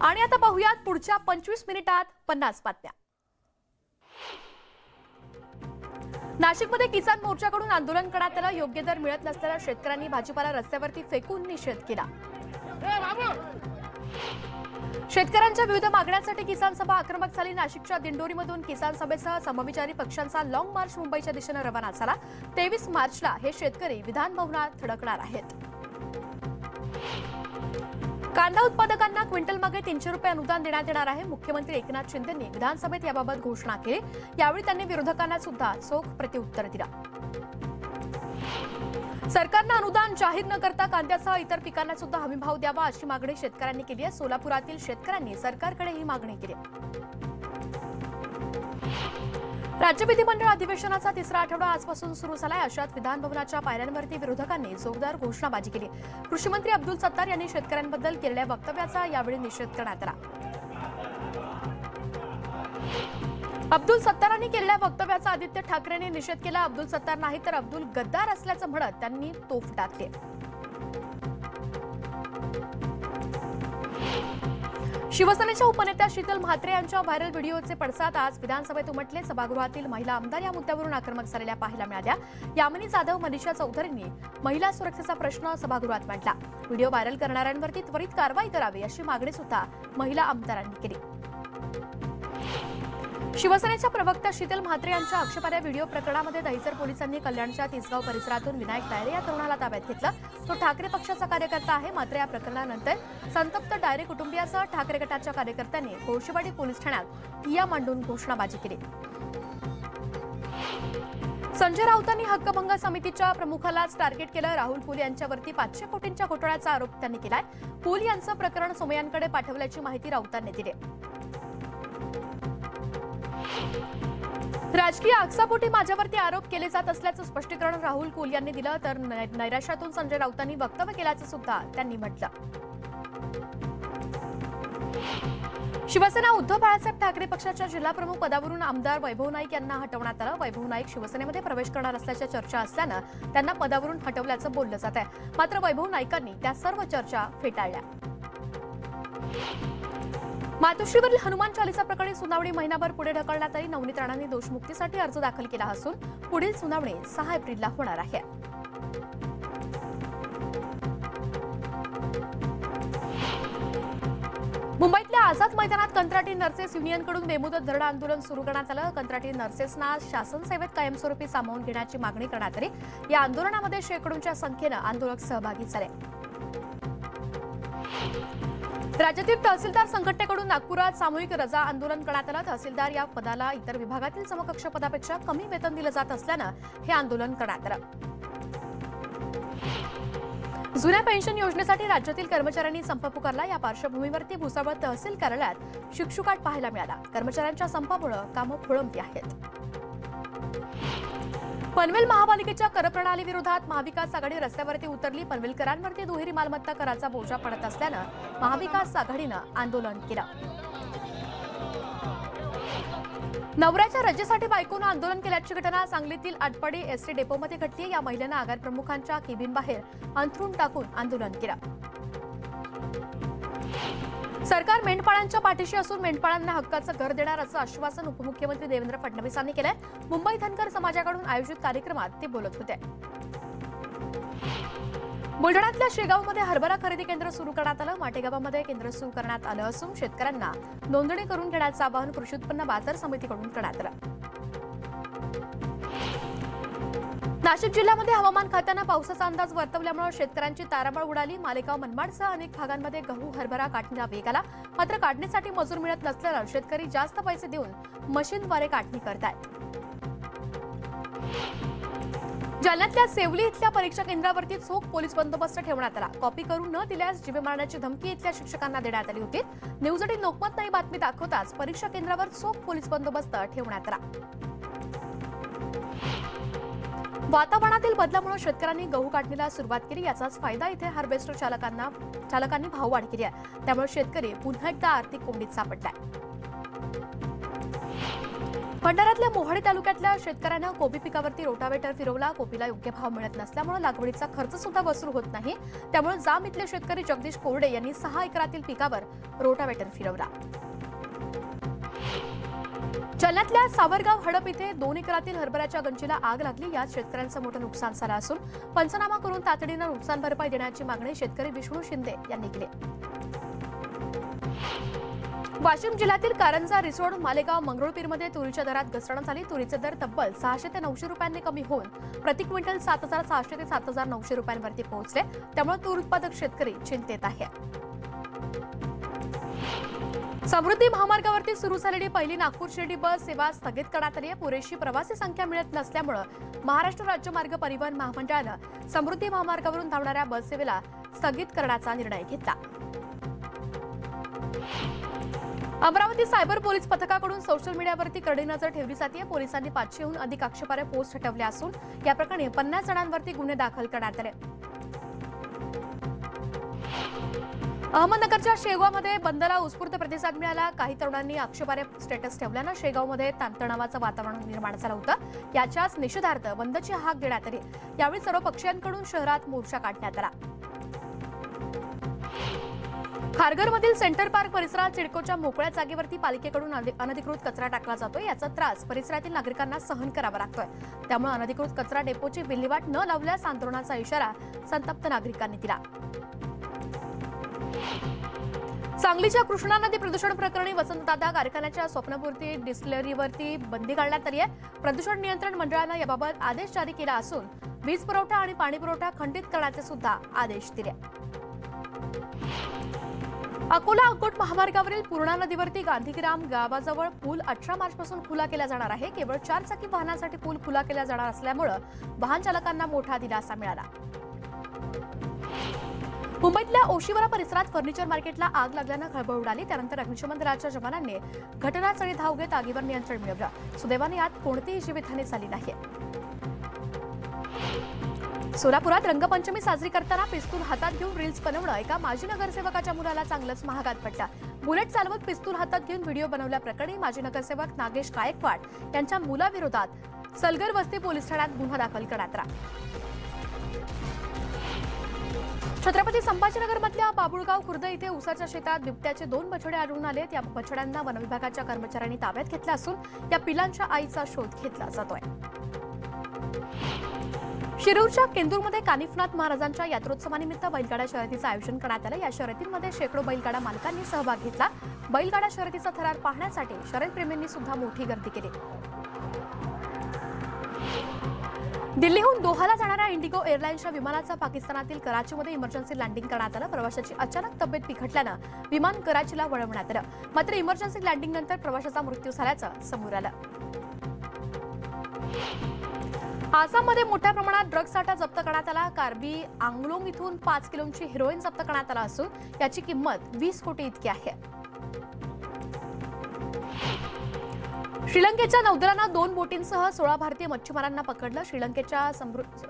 आणि आता पाहूयात पुढच्या 25 मिनिटात 50 बातम्या। नाशिकमध्ये किसान मोर्चाकडून आंदोलन करण्यात आलं। योग्य दर मिळत नसल्याने शेतकऱ्यांनी भाजीपाला रस्त्यावरती फेकून निषेध केला। शेतकऱ्यांच्या विविध मागण्यांसाठी किसान सभा आक्रमक झाली। नाशिकच्या दिंडोरीमधून किसान सभेसह समविचारी पक्षांचा लॉंग मार्च मुंबईच्या दिशेने रवाना झाला। 23 मार्चला हे शेतकरी विधान भवनात धडकणार आहेत। कांदा उत्पादकांना क्विंटल मागे 300 रुपये अनुदान देण्यात येणार आहे। मुख्यमंत्री एकनाथ शिंदेंनी विधानसभेत याबाबत घोषणा केली। यावेळी त्यांनी विरोधकांना सुद्धा चोख प्रत्युत्तर दिलं। सरकारनं अनुदान जाहीर न करता कांद्यासह इतर पिकांना सुद्धा हमीभाव द्यावा अशी मागणी शेतकऱ्यांनी केली आहे। सोलापुरातील शेतकऱ्यांनी सरकारकडे ही मागणी केली। राज्य विधिमंडळ अधिवेशनाचा तिसरा आठवडा आजपासून सुरू झालाय। अशात विधान भवनाच्या पायऱ्यांवरती विरोधकांनी जोरदार घोषणाबाजी केली। कृषी मंत्री अब्दुल सत्तार यांनी शेतकऱ्यांबद्दल केलेल्या वक्तव्याचा यावेळी निषेध करण्यात आला। अब्दुल सत्तारांनी केलेल्या वक्तव्याचा आदित्य ठाकरेंनी निषेध केला। अब्दुल सत्तार नाही तर अब्दुल गद्दार असल्याचं म्हणत त्यांनी तोफ टाकली। शिवसेनेच्या उपनेत्या शीतल म्हात्रे यांच्या व्हायरल व्हिडिओचे पडसाद आज विधानसभेत उमटले। सभागृहातील महिला आमदार या मुद्द्यावरून आक्रमक झालेल्या पाहायला मिळाल्या। यामिनी जाधव, मनीषा चौधरींनी महिला सुरक्षेचा प्रश्न सभागृहात मांडला। व्हिडिओ व्हायरल करणाऱ्यांवरती त्वरित कारवाई करावी अशी मागणी सुद्धा महिला आमदारांनी केली। शिवसेनेच्या प्रवक्त्या शीतल म्हात्रे यांच्या आक्षेपार्ह व्हिडिओ प्रकरणामध्ये दहिसर पोलिसांनी कल्याणच्या तिसगाव परिसरातून विनायक डायरे या तरुणाला ताब्यात घेतलं। तो ठाकरे पक्षाचा कार्यकर्ता आहे। मात्र या प्रकरणानंतर संतप्त डायरे कुटुंबियासह ठाकरे गटाच्या कार्यकर्त्यांनी कोळशीवाडी पोलीस ठाण्यात ठिय्या मांडून घोषणाबाजी केली। संजय राऊतांनी हक्कभंग समितीच्या प्रमुखालाच टार्गेट केलं। राहुल कुल यांच्यावरती 500 कोटींच्या घोटाळ्याचा आरोप त्यांनी केलाय। कुल यांचं प्रकरण सोमय्यांकडे पाठवल्याची माहिती राऊतांनी दिली। राजकीय आक्षेपोटी माझ्यावरती आरोप केले जात असल्याचं स्पष्टीकरण राहुल कुल यांनी दिलं। तर नैराश्यातून संजय राऊतांनी वक्तव्य केल्याचं सुद्धा त्यांनी म्हटलं। शिवसेना उद्धव बाळासाहेब ठाकरे पक्षाच्या जिल्हाप्रमुख पदावरून आमदार वैभव नाईक यांना हटवण्यात आलं। वैभव नाईक शिवसेनेमध्ये प्रवेश करणार असल्याच्या चर्चा असल्यानं त्यांना पदावरून हटवल्याचं बोललं जात आहे। मात्र वैभव नाईकांनी त्या सर्व चर्चा फेटाळल्या। मातोश्रीवरील हनुमान चालीसा प्रकरणी सुनावणी महिनाभर पुढे ढकलण्यात आली। नवनीत राणांनी दोषमुक्तीसाठी अर्ज दाखल केला असून पुढील सुनावणी 6 एप्रिलला होणार आहे। मुंबईतल्या आझाद मैदानात कंत्राटी नर्सेस युनियनकडून बेमुदत धरणं आंदोलन सुरू करण्यात आलं। कंत्राटी नर्सेसना शासन सेवेत कायमस्वरूपी सामावून घेण्याची मागणी करण्यात आली। या आंदोलनामध्ये शेकडोंच्या संख्येनं आंदोलक सहभागी झाले। राज्यातील तहसीलदार संघटनेकडून नागपुरात सामूहिक रजा आंदोलन करण्यात आलं। तहसीलदार या पदाला इतर विभागातील समकक्ष पदापेक्षा कमी वेतन दिलं जात असल्यानं हे आंदोलन करण्यात आलं। जुन्या पेन्शन योजनेसाठी राज्यातील कर्मचाऱ्यांनी संप पुकारला। या पार्श्वभूमीवरती भुसावळ तहसील कार्यालयात शुकशुकाट पाहायला मिळाला। कर्मचाऱ्यांच्या संपामुळे कामं खोळंबली आहेत। पनवेल महापालिकेच्या करप्रणाली विरोधात महाविकास आघाडी रस्त्यावरती उतरली। पनवेलकरांवरती दुहेरी मालमत्ता कराचा बोजा पडत असल्यानं महाविकास आघाडीनं आंदोलन केलं। नवऱ्याच्या रजेसाठी बायकोनं आंदोलन केल्याची घटना सांगलीतील आटपाडी एसटी डेपोमध्ये घडली। या महिलेनं आगार प्रमुखांच्या केबिन बाहेर अंथरूण टाकून आंदोलन केलं। सरकार मेंढपाळांच्या पाठीशी असून मेंढपाळांना हक्काचं घर देणार असं आश्वासन उपमुख्यमंत्री देवेंद्र फडणवीसांनी केलंय। मुंबई धनगर समाजाकडून आयोजित कार्यक्रमात ते बोलत होते। बुलढाण्यातल्या शेगावमध्ये हरभरा खरेदी केंद्र सुरू करण्यात आलं। माटेगावामध्ये केंद्र सुरू करण्यात आलं असून शेतकऱ्यांना नोंदणी करून घेण्याचं आवाहन कृषी उत्पन्न बाजार समितीकडून करण्यात आलं। नाशिक जिल्ह्यामध्ये हवामान खात्यानं पावसाचा अंदाज वर्तवल्यामुळे शेतकऱ्यांची तारांबळ उडाली। मालेगाव, मनमाडसह अनेक भागांमध्ये गहू, हरभरा काढणीला वेग आला। मात्र काढणीसाठी मजूर मिळत नसल्यानं शेतकरी जास्त पैसे देऊन मशीनद्वारे काढणी करतायत। जालन्यातल्या सेवली इथल्या परीक्षा केंद्रावरती चोख पोलीस बंदोबस्त ठेवण्यात आला। कॉपी करून न दिल्यास जीवे मारण्याची धमकी इथल्या शिक्षकांना देण्यात आली होती। न्यूज 18 लोकमतनं ही बातमी दाखवताच परीक्षा केंद्रावर चोख पोलीस बंदोबस्त ठेवण्यात आला। वातावरणातील बदलामुळे शेतकऱ्यांनी गहू काढणीला सुरुवात केली। याचाच फायदा इथे हार्वेस्टर चालकांनी भाववाढ केली आहे। त्यामुळे शेतकरी पुन्हा एकदा आर्थिक कोंडीत सापडलाय। भंडाऱ्यातल्या मोहाडी तालुक्यातल्या शेतकऱ्यांना कोबी पिकावरती रोटावेटर फिरवला. कोबीला योग्य भाव मिळत नसल्यामुळे लागवडीचा खर्च सुद्धा वसूल होत नाही. त्यामुळे जाम इथले शेतकरी जगदीश कोरडे यांनी 6 एकरातील पिकावर रोटावेटर फिरवला. जालन्यातल्या सावरगाव हडप इथे 2 एकरातील हरभऱ्याच्या गंजीला आग लागली. यात शेतकऱ्यांचं मोठं नुकसान झालं असून पंचनामा करून तातडीनं नुकसान भरपाई देण्याची मागणी शेतकरी विष्णू शिंदे यांनी केली. वाशिम जिल्ह्यातील कारंजा, रिसोड, मालेगाव, मंगरुळपीरमध्ये तुरीच्या दरात घसरण झाली. तुरीचे दर तब्बल 600 ते 900 रुपयांनी कमी होऊन प्रति क्विंटल 7,600 ते 7,900 रुपयांवरती पोहोचले. त्यामुळे तूर उत्पादक शेतकरी चिंतेत आहे. समृद्धी महामार्गावरती सुरू झालेली पहिली नागपूर शिर्डी बस सेवा स्थगित करण्यात आली आहे. पुरेशी प्रवासी संख्या मिळत नसल्यामुळे महाराष्ट्र राज्य मार्ग परिवहन महामंडळानं समृद्धी महामार्गावरून धावणाऱ्या बस सेवेला स्थगित करण्याचा निर्णय घेतला. अमरावती सायबर पोलीस पथकाकडून सोशल मीडियावरती करडी नजर ठेवली जाते. पोलिसांनी 500हून अधिक आक्षेपार्ह पोस्ट हटवल्या असून या प्रकरणी 50 जणांवरती गुन्हे दाखल करण्यात आले. अहमदनगरच्या शेगावमध्ये बंदला उत्स्फूर्त प्रतिसाद मिळाला. काही तरुणांनी आक्षेपार्ह स्टेटस ठेवल्यानं शेगावमध्ये ताणतणावाचं वातावरण निर्माण झालं होतं. याच्याच निषेधार्थ बंदची हाक देण्यात आली. यावेळी सर्व पक्षांकडून शहरात मोर्चा काढण्यात आला. खारघरमधील सेंटर पार्क परिसरात सिडकोच्या मोकळ्या जागेवरती पालिकेकडून अनधिकृत कचरा टाकला जातोय. याचा त्रास परिसरातील नागरिकांना सहन करावा लागतोय. त्यामुळे अनधिकृत कचरा डेपोची विल्हेवाट न लावल्यास आंदोलनाचा इशारा संतप्त नागरिकांनी दिला. सांगलीच्या कृष्णा नदी प्रदूषण प्रकरणी वसंतदादा कारखान्याच्या स्वप्नपूर्ती डिस्टिलरीवरती बंदी घालण्यात आली आहे. प्रदूषण नियंत्रण मंडळानं याबाबत आदेश जारी केला असून वीज पुरवठा आणि पाणी पुरवठा खंडित करण्याचे सुद्धा आदेश दिले. अकोला अकोट महामार्गावरील पूर्णा नदीवरती गांधीग्राम गावाजवळ पूल 18 मार्चपासून खुला केला जाणार आहे. केवळ 4 चाकी वाहनासाठी पूल खुला केला जाणार असल्यामुळे वाहन चालकांना मोठा दिलासा मिळाला. मुंबईतल्या ओशिवरा परिसरात फर्निचर मार्केटला आग लागल्यानं खळबळ उडाली. त्यानंतर अग्निशमन दलाच्या जवानांनी घटनास्थळी धाव घेत आगीवर नियंत्रण मिळवलं. सुदैवाने यात कोणतीही जीवितहानी झाली नाही. सोलापुरात रंगपंचमी साजरी करताना पिस्तूल हातात घेऊन रील्स बनवणं एका माजी नगरसेवकाच्या मुलाला चांगलंच महागात पडला. बुलेट चालवत पिस्तूल हातात घेऊन व्हिडिओ बनवल्याप्रकरणी माजी नगरसेवक नागेश गायकवाड यांच्या मुलाविरोधात सलगर वस्ती पोलीस ठाण्यात गुन्हा दाखल करण्यात आला. छत्रपती संभाजीनगरमधल्या बाबुळगाव खुर्द इथे उसाच्या शेतात बिबट्याचे 2 बछडे आढळून आलेत. या बछड्यांना वनविभागाच्या कर्मचाऱ्यांनी ताब्यात घेतलं असून या पिलांच्या आईचा शोध घेतला जातोय. शिरूरच्या केंदूरमध्ये कानिफनाथ महाराजांच्या यात्रोत्सवानिमित्त बैलगाडा शर्यतीचं आयोजन करण्यात आलं. या शर्यतींमध्ये शेकडो बैलगाडा मालकांनी सहभाग घेतला. बैलगाडा शर्यतीचा थरार पाहण्यासाठी शर्यतप्रेमींनी सुद्धा मोठी गर्दी केली. दिल्लीहून दोहाला जाणाऱ्या इंडिगो एअरलाईन्सच्या विमानाचं पाकिस्तानातील कराचीमध्ये इमर्जन्सी लँडिंग करण्यात आलं. प्रवाशाची अचानक तब्येत बिघडल्यानं विमान कराचीला वळवण्यात आलं. मात्र इमर्जन्सी लँडिंगनंतर प्रवाशाचा मृत्यू झाल्याचं समोर आलं. आसाममध्ये मोठ्या प्रमाणात ड्रग्ज साठा जप्त करण्यात आला. कार्बी आंगलोंग इथून 5 किलोची हेरोईन जप्त करण्यात आला असून याची किंमत 20 कोटी इतकी आहे. श्रीलंकेच्या नौदलानं 2 बोटींसह 16 भारतीय मच्छीमारांना पकडलं. श्रीलंकेच्या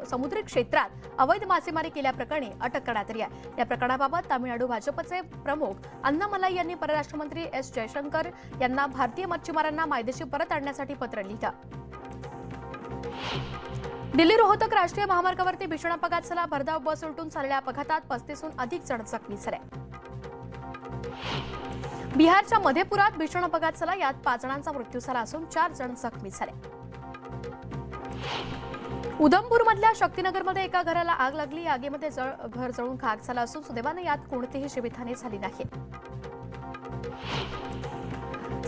समुद्री क्षेत्रात अवैध मासेमारी केल्याप्रकरणी अटक करण्यात आली आहे. या प्रकरणाबाबत तामिळनाडू भाजपचे प्रमुख अन्नामलाई यांनी परराष्ट्र मंत्री एस जयशंकर यांना भारतीय मच्छीमारांना मायदेशी परत आणण्यासाठी पत्र लिहिलं. दिल्ली रोहतक राष्ट्रीय महामार्गावरती भीषण अपघात झाला. भरधाव बस उलटून झालेल्या अपघातात 35हून अधिक जण जखमी झाले. बिहारच्या मधेपुरात भीषण अपघात झाला. यात 5 जणांचा मृत्यू झाला असून 4 जण जखमी झाले. उधमपूरमधल्या शक्तीनगरमध्ये एका घराला आग लागली. या आगीमध्ये घर जळून खाक झालं असून सुदैवाने यात कोणतीही जीवितहानी झाली नाही.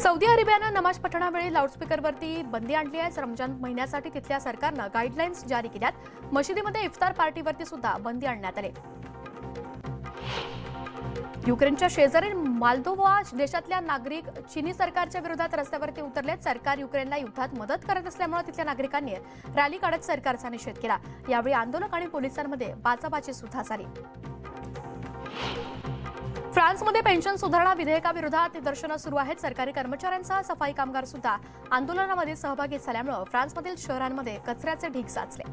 सौदी अरेबियानं नमाज पठणावेळी लाऊडस्पीकरवरती बंदी आणली आहे. रमजान महिन्यासाठी तिथल्या सरकारनं गाईडलाईन्स जारी केल्यात. मशिदीमध्ये इफ्तार पार्टीवरती सुद्धा बंदी आणण्यात आली. युक्रेनच्या शेजारी माल्दोवा देशातल्या नागरिक चीनी सरकारच्या विरोधात रस्त्यावरती उतरलेत. सरकार युक्रेनला युद्धात मदत करत असल्यामुळे तिथल्या नागरिकांनी रॅली काढत सरकारचा निषेध केला. यावेळी आंदोलक आणि पोलिसांमध्ये बाचाबाची सुद्धा झाली. फ्रान्समध्ये पेन्शन सुधारणा विधेयकाविरोधात निदर्शनं सुरू आहेत. सरकारी कर्मचाऱ्यांसह सफाई कामगार सुद्धा आंदोलनामध्ये सहभागी झाल्यामुळे फ्रान्समधील शहरांमध्ये कचऱ्याचे ढीग साचले.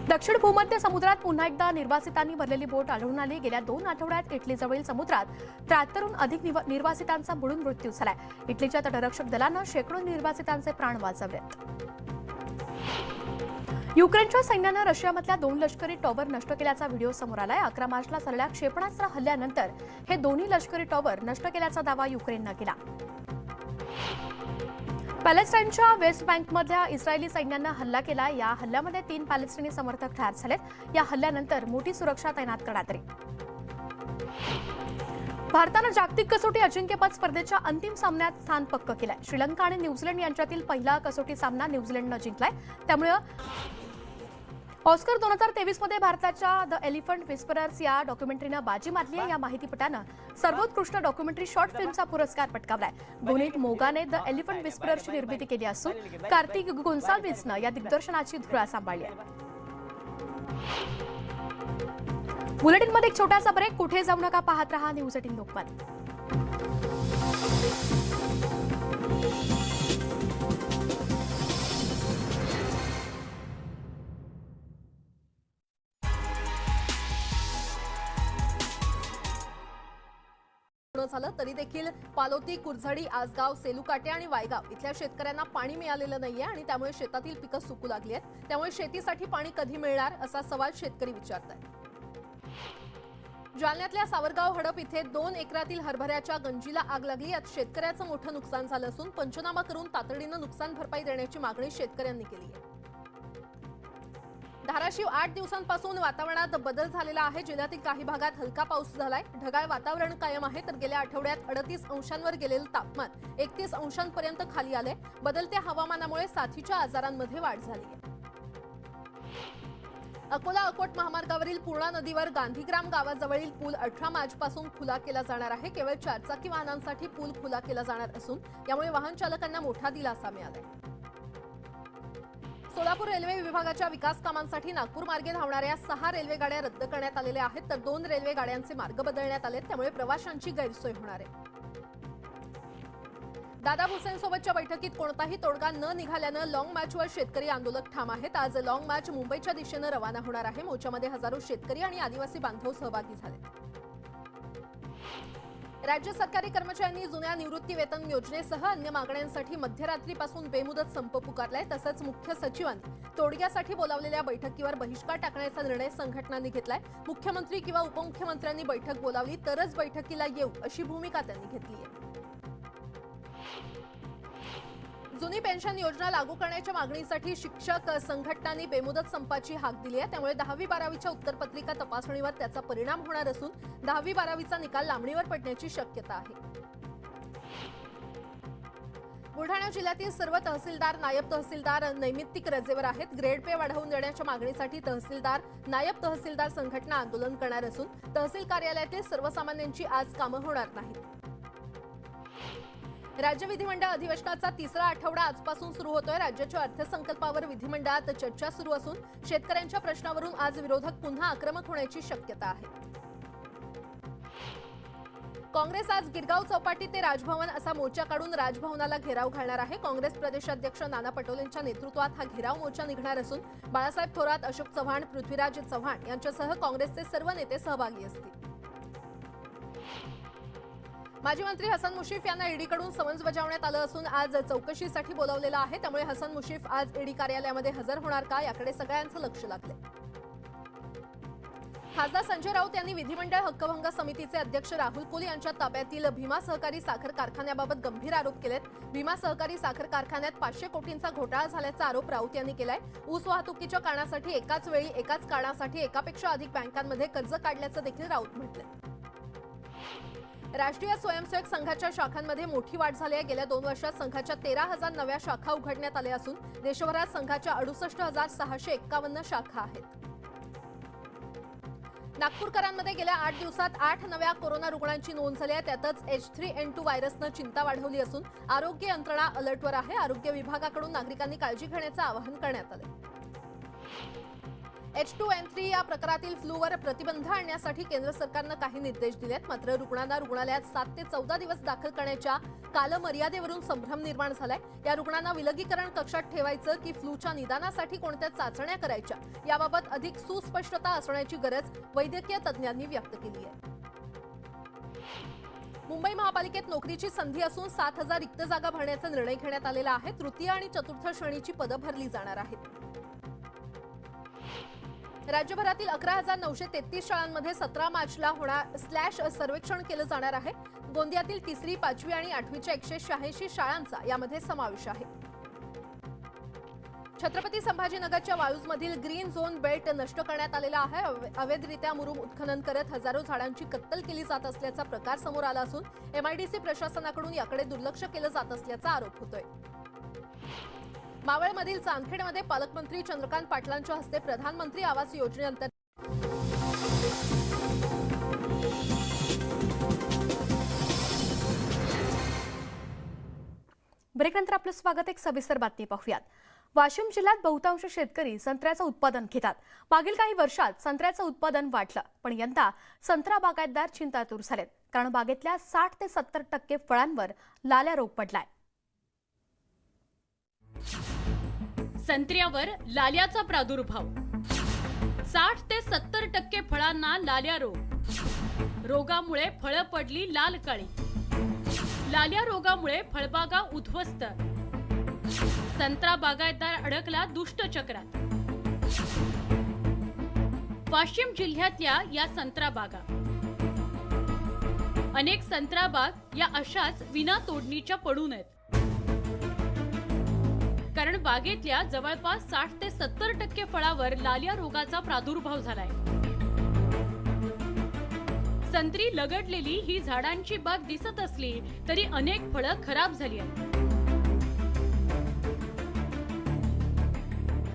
दक्षिण भूमध्य समुद्रात पुन्हा एकदा निर्वासितांनी भरलेली बोट आढळून आली। गेल्या 2 आठवड्यात इटलीजवळील समुद्रात 73हून अधिक निर्वासितांचा बुडून मृत्यू झालाय। इटलीच्या तटरक्षक दलानं शेकडो निर्वासितांचे प्राण वाचवलेत। युक्रेनच्या सैन्यानं रशियामधल्या 2 लष्करी टॉवर नष्ट केल्याचा व्हिडिओ समोर आलाय। 11 मार्चला झालेल्या क्षेपणास्त्र हल्ल्यानंतर हे दोन्ही लष्करी टॉवर नष्ट केल्याचा दावा युक्रेननं केला। पॅलेस्टाईनच्या वेस्ट बँकमधल्या इस्रायली सैन्यानं हल्ला केला। या हल्ल्यामध्ये 3 पॅलेस्टिनी समर्थक ठार झालेत। या हल्ल्यानंतर मोठी सुरक्षा तैनात करण्यात आली। भारतानं जागतिक कसोटी अजिंक्यपद स्पर्धेच्या अंतिम सामन्यात स्थान पक्क केलंय। श्रीलंका आणि न्यूझीलंड यांच्यातील पहिला कसोटी सामना न्यूझीलंडनं जिंकलाय। त्यामुळे ऑस्कर 2023 मध्ये भारताच्या द एलिफंट विस्परर्स या डॉक्युमेंटरीनं बाजी मारली आहे। या माहितीपटानं सर्वोत्कृष्ट डॉक्युमेंटरी शॉर्ट फिल्मचा पुरस्कार पटकावलाय। गुनीत मोगाने द एलिफंट विस्परर्सची निर्मिती केली असून कार्तिक गोन्साल्विसनं या दिग्दर्शनाची धुरा सांभाळली आहे। बुलेटिनमध्ये एक छोटासा ब्रेक। कुठे जाऊ नका, पाहत रहा न्यूज 18 लोकमत। झालं तरी देखील पालोती, कुरझडी, आसगाव, सेलूकाटे आणि वायगाव इथल्या शेतकऱ्यांना पाणी मिळालेलं नाहीये आणि त्यामुळे शेतातील पिकं सुकू लागली आहेत। त्यामुळे शेतीसाठी पाणी कधी मिळणार असा सवाल शेतकरी विचारतात। जालन्यातल्या सावरगाव हडप इथे 2 एकरातील हरभऱ्याच्या गंजीला आग लागली। यात शेतकऱ्याचं मोठं नुकसान झालं असून पंचनामा करून तातडीनं नुकसान भरपाई देण्याची मागणी शेतकऱ्यांनी केली आहे। धाराशिव 8 दिवसांपासून वातावरणात बदल झालेला आहे। जिल्ह्यातील काही भागात हलका पाऊस झालाय। ढगाळ वातावरण कायम आहे, तर गेल्या आठवड्यात 38 अंशांवर गेलेलं तापमान 31 अंशांपर्यंत खाली आले। बदलत्या हवामानामुळे साथीच्या आजारांमध्ये वाढ झाली आहे। अकोला अकोट महामार्गावरील पूर्णा नदीवर गांधीग्राम गावाजवळील पूल 18 मार्चपासून खुला केला जाणार आहे। केवळ 4 चाकी वाहनांसाठी पूल खुला केला जाणार असून यामुळे वाहन चालकांना मोठा दिलासा मिळाला। सोलापूर रेल्वे विभागाच्या विकास कामांसाठी नागपूर मार्गे धावणाऱ्या 6 रेल्वे गाड्या रद्द करण्यात आलेल्या आहेत, तर 2 रेल्वे गाड्यांचे मार्ग बदलण्यात आले। त्यामुळे प्रवाशांची गैरसोय होणार आहे। दादा भुसेंसोबतच्या बैठकीत कोणताही तोडगा न निघाल्यानं लॉंग मार्चवर शेतकरी आंदोलक ठाम आहेत। आज लॉंग मार्च मुंबईच्या दिशेनं रवाना होणार आहे। मोर्चामध्ये हजारो शेतकरी आणि आदिवासी बांधव सहभागी झाले। राज्य सरकारी कर्मचाऱ्यांनी जुन्या निवृत्ती वेतन योजनेसह अन्य मागण्यांसाठी मध्यरात्रीपासून बेमुदत संप पुकारलाय। तसंच मुख्य सचिवांनी तोडग्यासाठी बोलावलेल्या बैठकीवर बहिष्कार टाकण्याचा निर्णय संघटनांनी घेतलाय। मुख्यमंत्री किंवा उपमुख्यमंत्र्यांनी बैठक बोलावली तरच बैठकीला येऊ अशी भूमिका त्यांनी घेतली आहे। जुनी पेन्शन योजना लागू करण्याच्या मागणीसाठी शिक्षक संघटनांनी बेमुदत संपाची हाक दिली आहे। त्यामुळे 10वी-12वीच्या उत्तरपत्रिका तपासणीवर त्याचा परिणाम होणार असून 10वी-12वीचा निकाल लांबणीवर पडण्याची शक्यता आहे। बुलढाणा जिल्ह्यातील सर्व तहसीलदार, नायब तहसीलदार नैमित्तिक रजेवर आहेत। ग्रेड पे वाढवून देण्याच्या मागणीसाठी तहसीलदार, नायब तहसीलदार संघटना आंदोलन करणार असून तहसील कार्यालयातील सर्वसामान्यांची आज कामं होणार नाहीत। राज्य विधिमंडळ अधिवेशनाचा 3रा आठवडा आजपासून सुरू होतोय। राज्याच्या अर्थसंकल्पावर विधिमंडळात चर्चा सुरू असून शेतकऱ्यांच्या प्रश्नावरून आज विरोधक पुन्हा आक्रमक होण्याची शक्यता आहे। काँग्रेस आज गिरगाव चौपाटी ते राजभवन असा मोर्चा काढून राजभवनाला घेराव घालणार आहे। काँग्रेस प्रदेशाध्यक्ष नाना पटोलेंच्या नेतृत्वात हा घेराव मोर्चा निघणार असून बाळासाहेब थोरात, अशोक चव्हाण, पृथ्वीराज चव्हाण यांच्यासह काँग्रेसचे सर्व नेते सहभागी असतील। माजी मंत्री हसन मुश्रीफ यांना ईडीकडून समन्स बजावण्यात आलं असून आज चौकशीसाठी बोलावलेलं आहे। त्यामुळे हसन मुश्रीफ आज ईडी कार्यालयामध्ये हजर होणार का याकडे सगळ्यांचं लक्ष लागलंय। खासदार संजय राऊत यांनी विधिमंडळ हक्कभंग समितीचे अध्यक्ष राहुल कुल यांच्या ताब्यातील भीमा सहकारी साखर कारखान्याबाबत गंभीर आरोप केलेत। भीमा सहकारी साखर कारखान्यात 500 कोटींचा घोटाळा झाल्याचा आरोप राऊत यांनी केलाय। ऊस वाहतुकीच्या कारणासाठी एकाच वेळी एकाच कारणासाठी एकापेक्षा अधिक बँकांमध्ये कर्ज काढल्याचं देखील राऊत म्हटलंय। राष्ट्रीय स्वयंसेवक संघाच्या शाखांमध्ये मोठी वाढ झाली आहे। गेल्या 2 वर्षात संघाच्या 13,000 नव्या शाखा उघडण्यात आल्या असून देशभरात संघाच्या 68,651 शाखा आहेत। नागपूरकरांमध्ये गेल्या 8 दिवसात 8 नव्या कोरोना रुग्णांची नोंद झाली आहे। त्यातच H3N2 व्हायरसनं चिंता वाढवली असून आरोग्य यंत्रणा अलर्टवर आहे। आरोग्य विभागाकडून नागरिकांनी काळजी घेण्याचं आवाहन करण्यात आलं। H2N3 या प्रकारातील फ्लूवर प्रतिबंध आणण्यासाठी केंद्र सरकारनं काही निर्देश दिलेत. मात्र रुग्णांना रुग्णालयात 7 ते 14 दिवस दाखल करण्याच्या कालमर्यादेवरून संभ्रम निर्माण झालाय. या रुग्णांना विलगीकरण कक्षात ठेवायचं की फ्लूच्या निदानासाठी कोणत्या चाचण्या करायच्या याबाबत अधिक सुस्पष्टता असण्याची गरज वैद्यकीय तज्ज्ञांनी व्यक्त केली आहे. मुंबई महापालिकेत नोकरीची संधी असून 7,000 रिक्त जागा भरण्याचा निर्णय घेण्यात आलेला आहे. तृतीय आणि चतुर्थ श्रेणीची पदं भरली जाणार आहेत. राज्यभरातील 11,933 शाळांमध्ये 17 मार्चला होणार स्लॅश सर्वेक्षण केलं जाणार आहे. गोंदियातील 3री, 5वी आणि 8वीच्या 186 शाळांचा यामध्ये समावेश आहे. छत्रपती संभाजीनगरच्या वाळूजमधील ग्रीन झोन बेल्ट नष्ट करण्यात आलेला आहे. अवैधरित्या मुरुम उत्खनन करत हजारो झाडांची कत्तल केली जात असल्याचा प्रकार समोर आला असून MIDC प्रशासनाकडून याकडे दुर्लक्ष केलं जात असल्याचा आरोप होतोय. मावळमधील चांदखेडमध्ये पालकमंत्री चंद्रकांत पाटलांच्या हस्ते प्रधानमंत्री आवास योजनेअंतर्गत ब्रेकनंतर आपलं स्वागत. एक सविस्तर बातमी पाहूयात. वाशिम जिल्ह्यात बहुतांश शेतकरी संत्र्याचं उत्पादन घेतात. मागील काही वर्षात संत्र्याचं उत्पादन वाढलं, पण यंदा संत्रा बागायतदार चिंतातूर झालेत, कारण बागेतल्या 60 ते 70% फळांवर लाल्या रोग पडलाय. संत्र्यावर लाल्याचा प्रादुर्भाव, 60 ते 70% फळांना लाल्या रोग. रोगामुळे फळं पडली लाल काळी. लाल्या रोगामुळे फळबागा उद्ध्वस्त. संत्रा बागायतदार अडकला दुष्टचक्रात. वाशिम जिल्ह्यातल्या या संत्रा बागा, अनेक संत्रा बाग या अशाच विना तोडणीच्या पडून आहेत. कारण बागेतल्या जवळपास 60 ते 70% फळावर लाल्या रोगाचा प्रादुर्भाव झालाय. संत्री लगडलेली ही झाडांची बाग दिसत असली तरी अनेक फळं खराब झाली आहेत.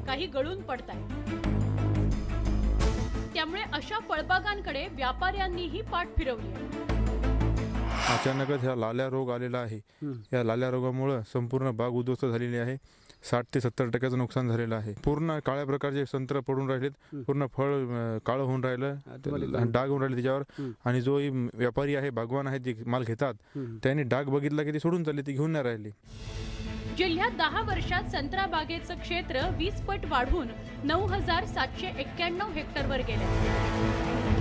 काही गळून पडतायत. त्यामुळे अशा फळबागांकडे व्यापाऱ्यांनीही पाठ फिरवली आहे. अचानकच ह्या लाल्या रोग आलेला आहे. या लाल्या रोगामुळे संपूर्ण बाग उद्ध्वस्त झालेली आहे. 60 ते 70% नुकसान झालेलं आहे. पूर्ण काळ्या प्रकारचे संत्र पडून राहिलेत. पूर्ण फळ काळं होऊन राहिलं, डाग होऊन राहिले त्याच्यावर. आणि जो व्यापारी आहे, बागवान आहे, जे माल घेतात, त्यांनी डाग बघितला की ते सोडून चालले, ते घेऊन नाही राहिले. जिल्ह्यात 10 वर्षात संत्रा बागेचं क्षेत्र 20 पट वाढून 9,791 हेक्टरवर गेले.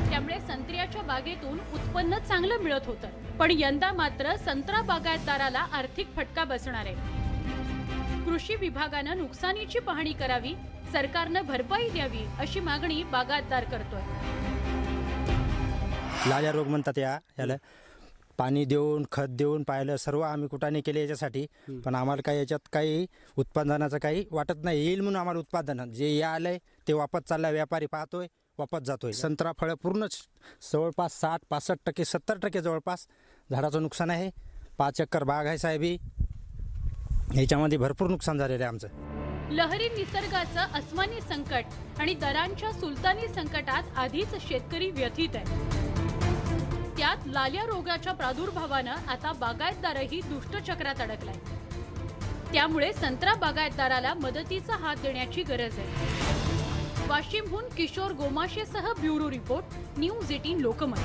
त्यामुळे संत्र्याच्या बागेतून उत्पन्न चांगलं मिळत होतं. पण यंदा मात्र संत्रा बागायतदाराला आर्थिक फटका बसणार आहे. कृषी विभागानं नुकसानीची पाहणी करावी, सरकारनं भरपाई द्यावी अशी मागणी बागायतदार करतोय. लाल्या रोग म्हणतात याला. पाणी देऊन, खत देऊन पाहिलं, सर्व आम्ही कुठाने केले याच्यासाठी, पण आम्हाला काही याच्यात काही उत्पादनाचं काही वाटत नाही. येईल म्हणून आम्हाला उत्पादन जे आलंय ते वापस चाललंय. व्यापारी पाहतोय, वापस जातोय. संत्रा फळं पूर्णच जवळपास 60-65%, 70% जवळपास झाडाचं नुकसान आहे. 5 एकर बाग आहे साहेबी. याच्यामध्ये भरपूर नुकसान झालेलं आहे आमचं. लहरी निसर्गाचं अस्मानी संकट आणि दरांच्या सुलतानी संकटात आधीच शेतकरी व्यथित आहे. त्यात लाल्या रोगाच्या प्रादुर्भावानं आता बागायतदारही दुष्टचक्रात अडकलाय. त्यामुळे संत्रा बागायतदाराला मदतीचा हात देण्याची गरज आहे. वाशिमहून किशोर गोमाशेसह ब्युरो रिपोर्ट, न्यूज 18 लोकमत.